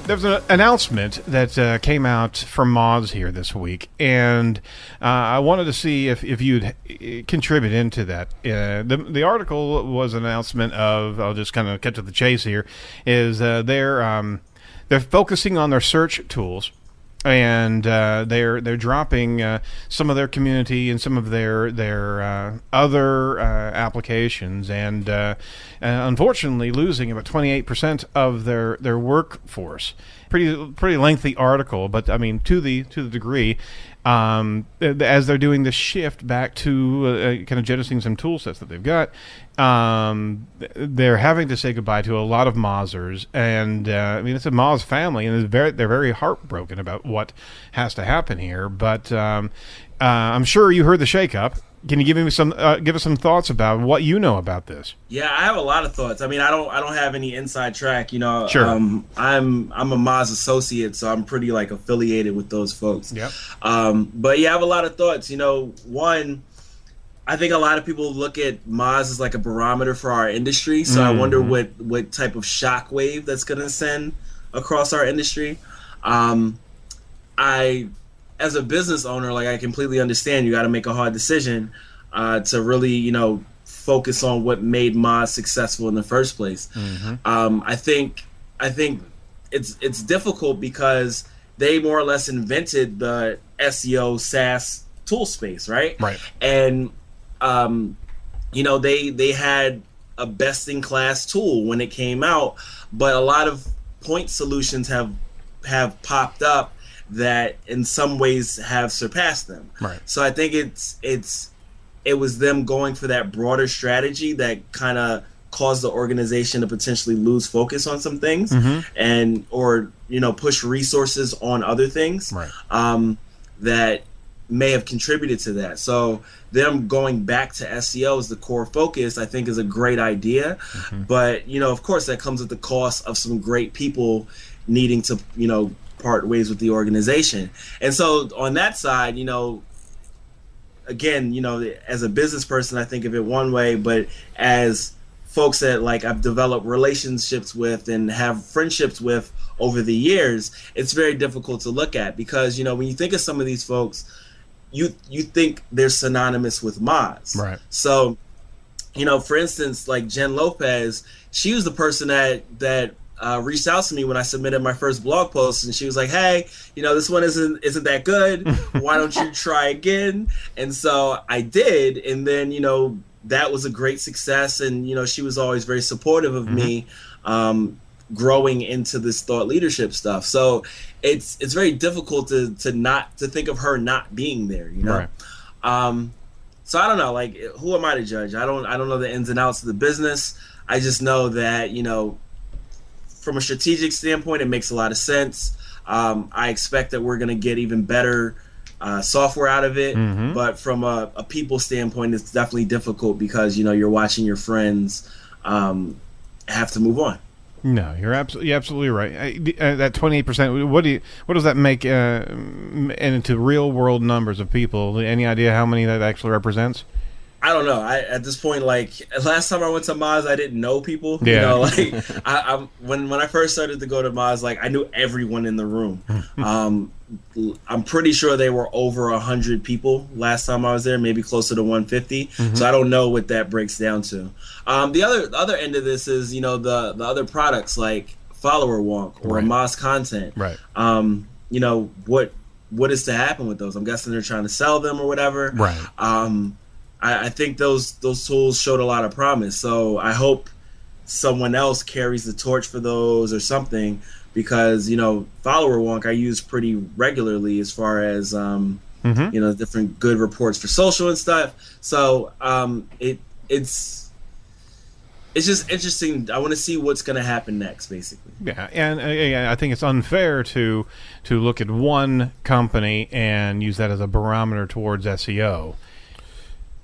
There's an announcement that came out from Moz here this week, and I wanted to see if you'd contribute into that. The article was an announcement of, I'll just kind of cut to the chase here, is they're focusing on their search tools. And they're dropping some of their community and some of their other applications, and unfortunately losing about 28% of their workforce. Pretty lengthy article, but I mean to the degree. As they're doing the shift back to kind of jettisoning some tool sets that they've got, they're having to say goodbye to a lot of Mozzers, and I mean it's a Moz family, and they're very heartbroken about what has to happen here. But I'm sure you heard the shakeup. Can you give us some thoughts about what you know about this? Yeah, I have a lot of thoughts. I mean, I don't have any inside track. You know, sure. I'm a Moz associate, so I'm pretty like affiliated with those folks. Yep. But yeah, I have a lot of thoughts. You know, one, I think a lot of people look at Moz as like a barometer for our industry. So I wonder what type of shockwave that's going to send across our industry. As a business owner, like I completely understand you got to make a hard decision to really, you know, focus on what made Moz successful in the first place. I think it's difficult because they more or less invented the SEO SaaS tool space, right? Right. And you know, they had a best in class tool when it came out, but a lot of point solutions have popped up that in some ways have surpassed them. Right. So I think it was them going for that broader strategy that kind of caused the organization to potentially lose focus on some things and or you know push resources on other things that may have contributed to that. So them going back to SEO as the core focus, I think, is a great idea. But you know, of course, that comes at the cost of some great people needing to, you know, part ways with the organization. And so on that side, you know, again, you know, as a business person, I think of it one way, but as folks that like I've developed relationships with and have friendships with over the years, it's very difficult to look at because, you know, when you think of some of these folks, you think they're synonymous with Moz. Right. So, you know, for instance, like Jen Lopez, she was the person that reached out to me when I submitted my first blog post, and she was like, "Hey, you know, this one isn't that good. Why don't you try again?" And so I did, and then you know that was a great success, and you know she was always very supportive of me growing into this thought leadership stuff. So it's very difficult to think of her not being there, you know. Right. So I don't know, like who am I to judge? I don't know the ins and outs of the business. I just know that, you know, from a strategic standpoint, it makes a lot of sense. I expect that we're going to get even better software out of it. But from a people standpoint, it's definitely difficult because, you know, you're watching your friends have to move on. No, you're absolutely right. That 28%. What does that make into real world numbers of people? Any idea how many that actually represents? I don't know. At this point, like last time I went to Moz, I didn't know people. Yeah. You know, like when I first started to go to Moz, like I knew everyone in the room. I'm pretty sure they were over 100 people last time I was there, maybe closer to 150. So I don't know what that breaks down to. The other end of this is, you know, the other products like Follower Wonk or Moz Content. Right. You know, what is to happen with those? I'm guessing they're trying to sell them or whatever. Right. I think those tools showed a lot of promise. So I hope someone else carries the torch for those or something, because, you know, Follower Wonk I use pretty regularly as far as, you know, different good reports for social and stuff. So it's just interesting. I want to see what's going to happen next, basically. Yeah, and I think it's unfair to look at one company and use that as a barometer towards SEO.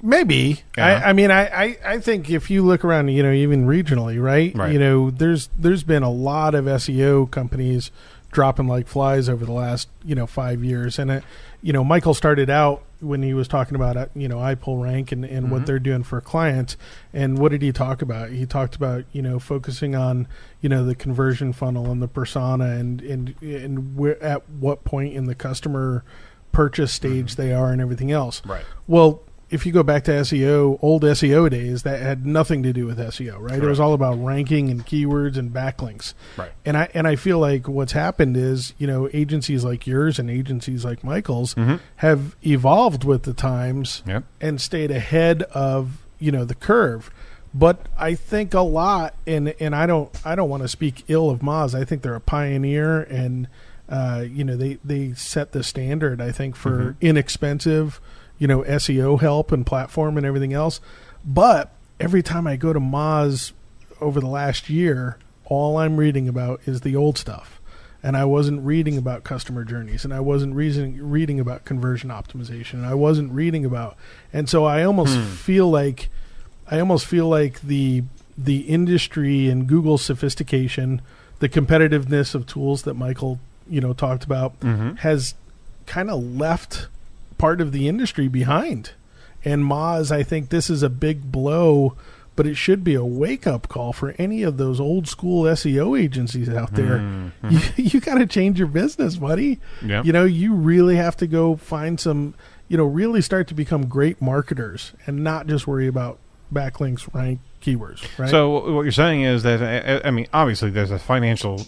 Maybe. Yeah. I mean, I think if you look around, you know, even regionally, right? You know, there's been a lot of SEO companies dropping like flies over the last, you know, 5 years. And, you know, Michael started out when he was talking about iPullRank and what they're doing for clients. And what did he talk about? He talked about focusing on the conversion funnel and the persona and where, at what point in the customer purchase stage they are and everything else. Right. Well, if you go back to SEO, old SEO days, that had nothing to do with SEO, right? Correct. It was all about ranking and keywords and backlinks. Right. And I feel like what's happened is, agencies like yours and agencies like Michael's have evolved with the times and stayed ahead of, the curve. But I think a lot, and I don't want to speak ill of Moz. I think they're a pioneer, and they set the standard, I think, for inexpensive SEO help and platform and everything else. But every time I go to Moz over the last year, all I'm reading about is the old stuff. And I wasn't reading about customer journeys, and I wasn't reading about conversion optimization, and I wasn't reading about. And so I almost feel like the industry and Google's sophistication, the competitiveness of tools that Michael talked about, has kind of left part of the industry behind. And Moz, I think this is a big blow, but it should be a wake-up call for any of those old school SEO agencies out there. You got to change your business, buddy. Yep. You really have to go find some, really start to become great marketers and not just worry about backlinks, rank, keywords, right? So what you're saying is that, obviously there's a financial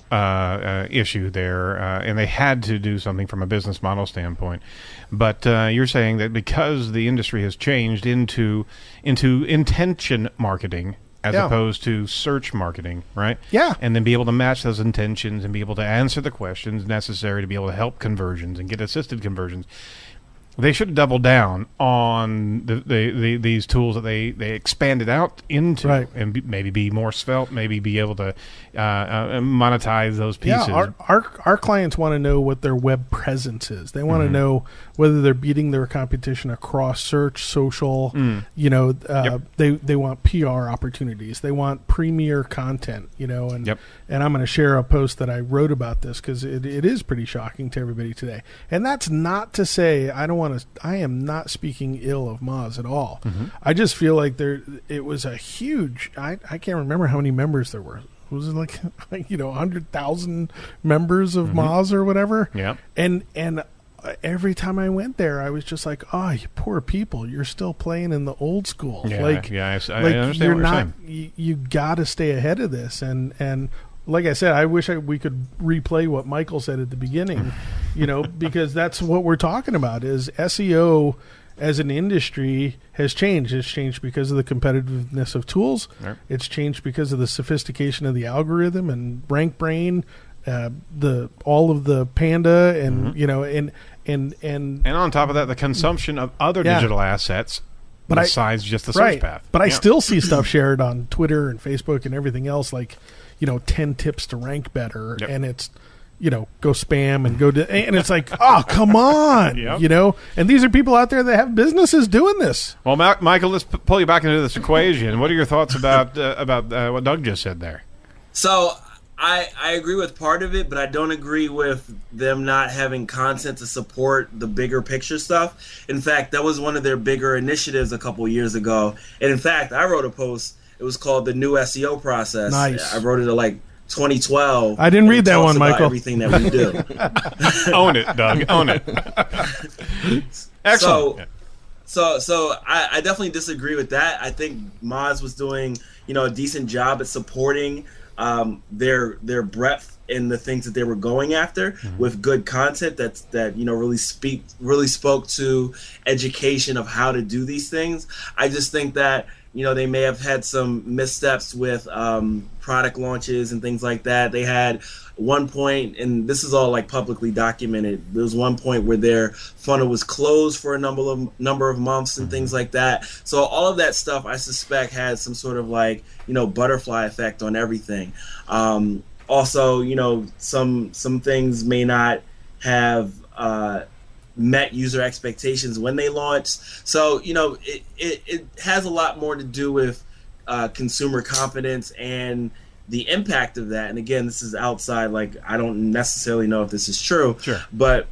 issue there, and they had to do something from a business model standpoint. But you're saying that because the industry has changed into intention marketing as opposed to search marketing, right? Yeah. And then be able to match those intentions and be able to answer the questions necessary to be able to help conversions and get assisted conversions. They should have doubled down on these tools that they expanded out into, and maybe be more svelte, maybe be able to monetize those pieces. Yeah, our clients want to know what their web presence is. They want to know whether they're beating their competition across search, social. They want PR opportunities. They want premier content. And I'm going to share a post that I wrote about this because it is pretty shocking to everybody today. And that's not to say I am not speaking ill of Moz at all. I just feel like it was a huge. I can't remember how many members there were. Was it like 100,000 members of Moz or whatever? Yeah. And every time I went there, I was just like, oh, you poor people, you're still playing in the old school. I understand what you're saying. You got to stay ahead of this, and like I said, I wish we could replay what Michael said at the beginning, because that's what we're talking about. Is SEO as an industry has changed. It's changed because of the competitiveness of tools. Right. It's changed because of the sophistication of the algorithm and RankBrain, all of the Panda, and and on top of that, the consumption of other digital assets. Besides just the search path. But I still see stuff shared on Twitter and Facebook and everything else, like 10 tips to rank better, and it's go spam and and it's like, oh, come on, and these are people out there that have businesses doing this. Well, Michael, let's pull you back into this equation. What are your thoughts about what Doug just said there? So I agree with part of it, but I don't agree with them not having content to support the bigger picture stuff. In fact, that was one of their bigger initiatives a couple years ago. And in fact, I wrote a post. It was called the New SEO Process. Nice. I wrote it in 2012. I didn't read that one, Michael. Everything that we do. Own it, Doug. Own it. Excellent. So I definitely disagree with that. I think Moz was doing a decent job at supporting their breadth in the things that they were going after with good content that really spoke to education of how to do these things. I just think that they may have had some missteps with product launches and things like that. They had one point, and this is all publicly documented, there was one point where their funnel was closed for a number of months and things like that. So all of that stuff, I suspect, had some sort of butterfly effect on everything. Also, some things may not have met user expectations when they launched. So it has a lot more to do with consumer confidence and the impact of that. And again, this is outside, I don't necessarily know if this is true. Sure. But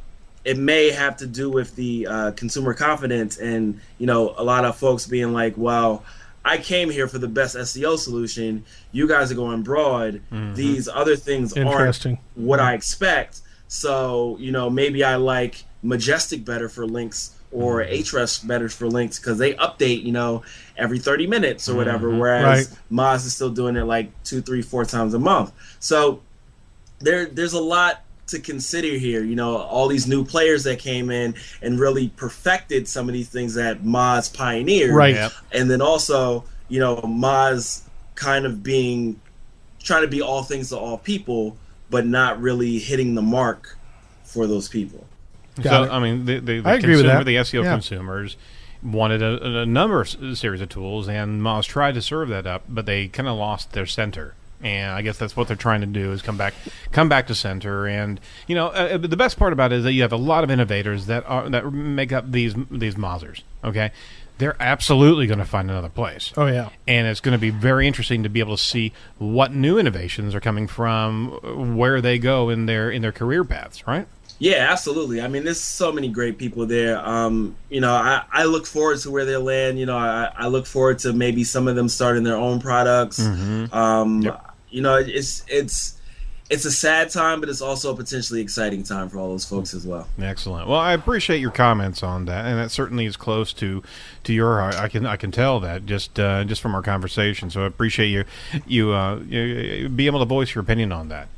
it may have to do with the consumer confidence and, you know, a lot of folks being like, well, I came here for the best SEO solution. You guys are going broad. These other things aren't what I expect. So, you know, maybe I like Majestic better for links or Ahrefs better for links because they update, you know, every 30 minutes or whatever, whereas Moz is still doing it like 2, 3, 4 times a month. So there's a lot to consider here. You know, all these new players that came in and really perfected some of these things that Moz pioneered. Right. Yep. And then also, you know, Moz kind of trying to be all things to all people, but not really hitting the mark for those people. I mean, the consumer, the SEO consumers wanted a number of series of tools, and Moz tried to serve that up, but they kind of lost their center. And I guess that's what they're trying to do is come back to center. And you know, the best part about it is that you have a lot of innovators that make up these Mozers. Okay, they're absolutely going to find another place. Oh yeah, and it's going to be very interesting to be able to see what new innovations are coming from where they go in their career paths. Right. Yeah, absolutely. I mean, there's so many great people there. You know, I look forward to where they land. You know, I look forward to maybe some of them starting their own products. You know, it's a sad time, but it's also a potentially exciting time for all those folks as well. Excellent. Well, I appreciate your comments on that, and that certainly is close to your heart. I can tell that just from our conversation. So I appreciate you be able to voice your opinion on that.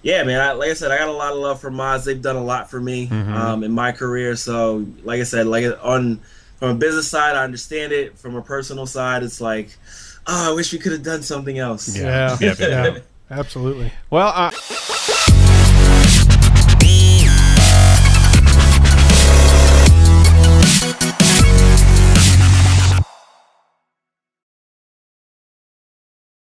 Yeah, man. Like I said, I got a lot of love for Moz. They've done a lot for me in my career. So, like I said, from a business side, I understand it. From a personal side, it's like, oh, I wish we could have done something else. Yeah, absolutely. Well,